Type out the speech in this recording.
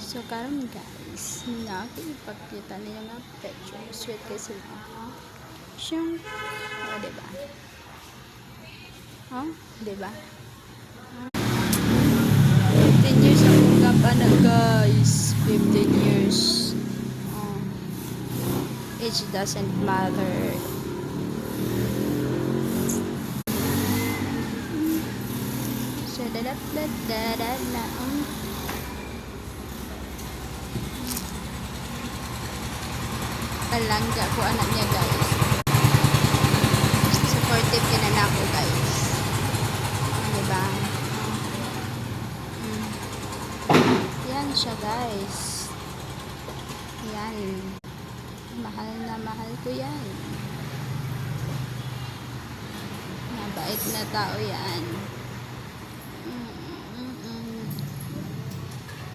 So karon guys, nakikipagkita na yung mga picture. Sweet kay sila. Siyang, diba? Diba? 15 years akong gapa na guys. 15 years. Age doesn't matter. So da-da-da-da-da-da. Kalangga ko anak niya guys. Supportive din na ako guys. Diba? Yan siya guys. Yan. Mahal na mahal ko yan. Mabait na tao yan.